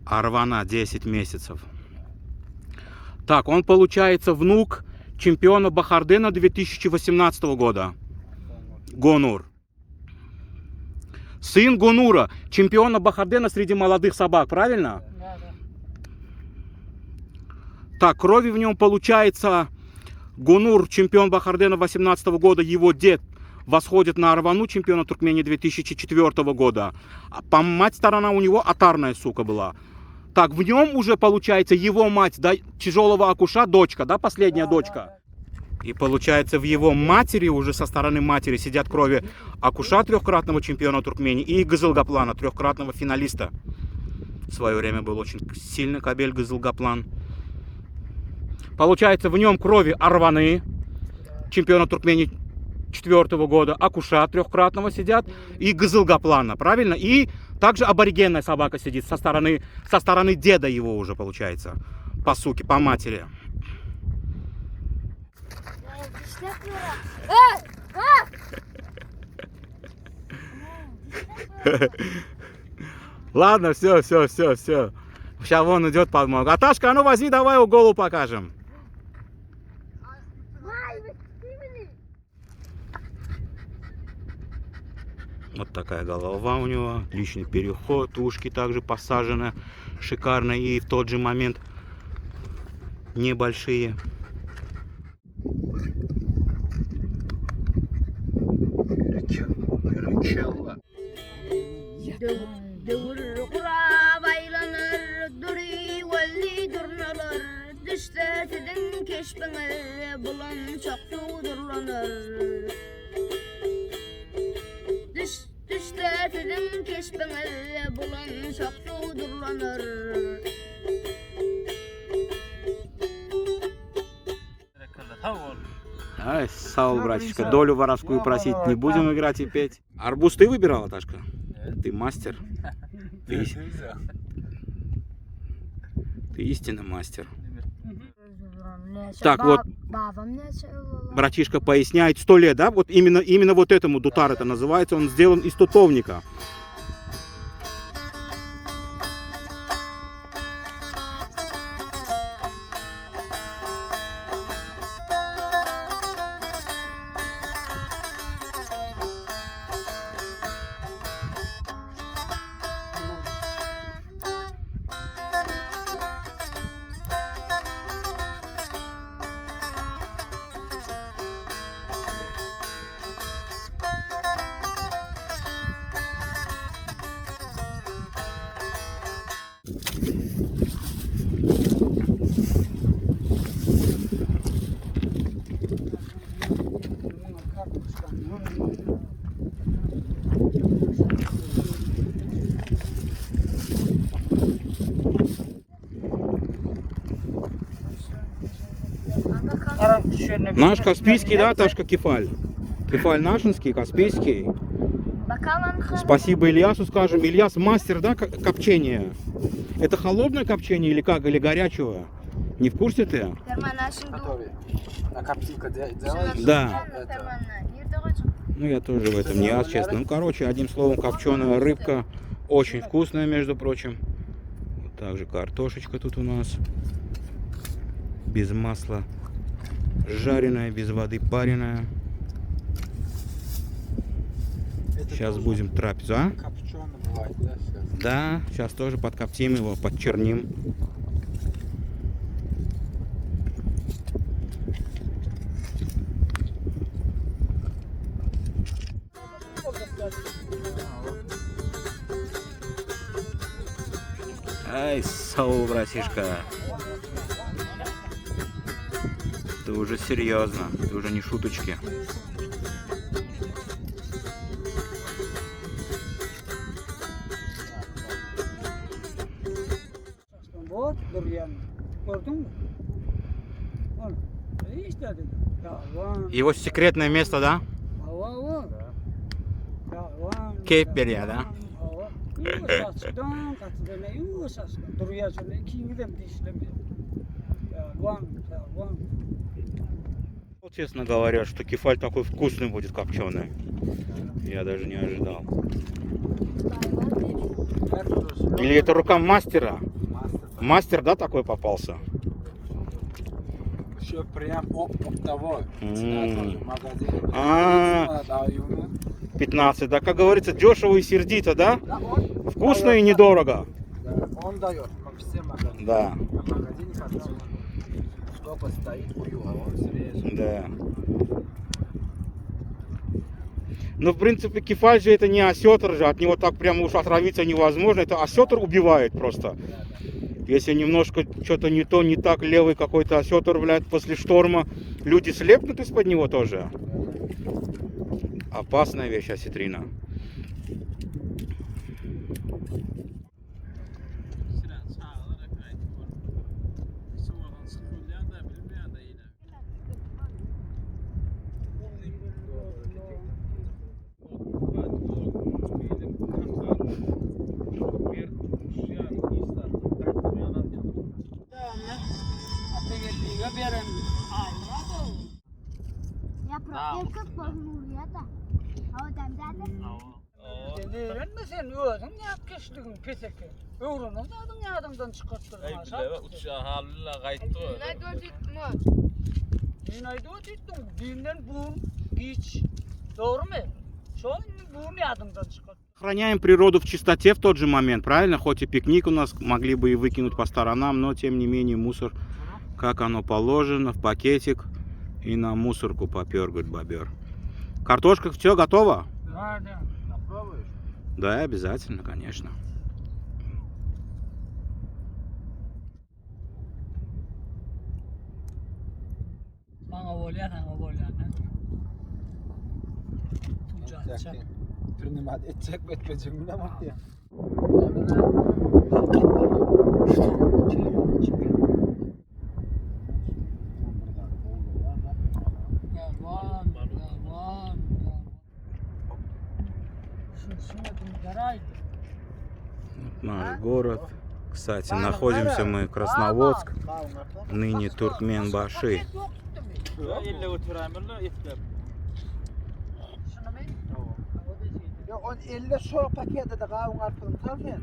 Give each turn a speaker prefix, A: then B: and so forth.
A: Арвана 10 месяцев. Так, он получается внук чемпиона Бахардена 2018 года. Гонур. Сын Гонура, чемпиона Бахардена среди молодых собак, правильно?
B: Да, да.
A: Так, крови в нем получается Гонур, чемпион Бахардена 2018 года, его дед восходит на Арвану, чемпиона Туркмении 2004 года. А по мать сторона у него атарная сука была. Так, в нем уже получается его мать, да, тяжелого акуша, дочка, да, последняя дочка. И получается в его матери, уже со стороны матери, сидят крови акуша, трехкратного чемпиона Туркмении, и Гызылгаплана, трехкратного финалиста. В свое время был очень сильный кобель Гызылгаплан. Получается в нем крови Арваны, чемпиона Туркмении 2004 года, акуша трехкратного сидят, и Гызылгаплана, правильно? И также аборигенная собака сидит со стороны деда его уже, получается, по суке, по матери. Ладно, все. Сейчас вон идет подмога. Аташка, а ну возьми, давай его голову покажем. Вот такая голова у него, отличный переход, ушки также посажены шикарно и в тот же момент небольшие. Ай, сау, братишка, долю воровскую просить не будем играть и петь. Арбуз ты выбирала, Ташка? Ты мастер. Ты истинный мастер. Так, вот, братишка поясняет, 100 лет, да? Вот именно вот этому дутар это называется, он сделан из тутовника. Наш Каспийский, да, Ташка, кефаль? Кефаль нашинский, Каспийский. Спасибо Ильясу скажем. Ильяс мастер, да, копчения? Это холодное копчение или как? Или горячего? Не в курсе ты? Да. Ну я тоже в этом не ас, честно. Ну короче, одним словом, копченая рыбка. Очень вкусная, между прочим. Вот также картошечка тут у нас. Без масла. Жареная, без воды пареная. Сейчас будем трапезу, а? Да, сейчас тоже подкоптим его, подчерним. Ай, соу, братишка. Ты уже серьезно, ты уже не шуточки.
B: Вот дурьян.
A: Его секретное место, да? Кепперия, да? Вот, честно говоря, что кефаль такой вкусный будет копченый. Я даже не ожидал. Или это рука мастера? Мастер, да, такой попался?
C: Еще прям оптовой. Магазин.
A: А,
C: Даю.
A: 15, да, как говорится, дешево и сердито, да?
B: Да, он,
A: Вкусно и недорого.
C: Он дает по всем магазинам.
A: Да,
C: А в магазине когда он стопа стоит, он свежий.
A: да. Но, в принципе, кефаль же это не осетр же, от него так прямо уж отравиться невозможно. Это осетр убивает просто. Если немножко что-то не то, не так, левый какой-то осетр, блядь, после шторма, люди слепнут из-под него тоже. Опасная вещь осетрина.
B: atayga beran.
D: Yaproq bo'lmaydi. Odamlarda
B: Endi sen o'zing niyat qilishliging kesaka. O'g'rini o'zing yodingdan chiqartirma.
E: Halilla qaytdi.
B: Men aytib o'tdim, dindan bu gich. To'g'rimi? Shu bu yodingdan chiqart.
A: Сохраняем природу в чистоте в тот же момент, правильно? Хоть и пикник у нас могли бы и выкинуть по сторонам, но тем не менее мусор, как оно положено, в пакетик и на мусорку попер, говорит бобер. Картошка, все готово?
B: Да, да.
C: Попробуешь?
A: Да, обязательно, конечно.
B: Manga bo'lyana.
C: Принимать. Чек betmeyecek mi ne bak ya?
A: Наш город. Кстати, находимся мы Красноводск, ныне Туркменбаши.
C: Ya on 50 şu pakette de kavun arttırın.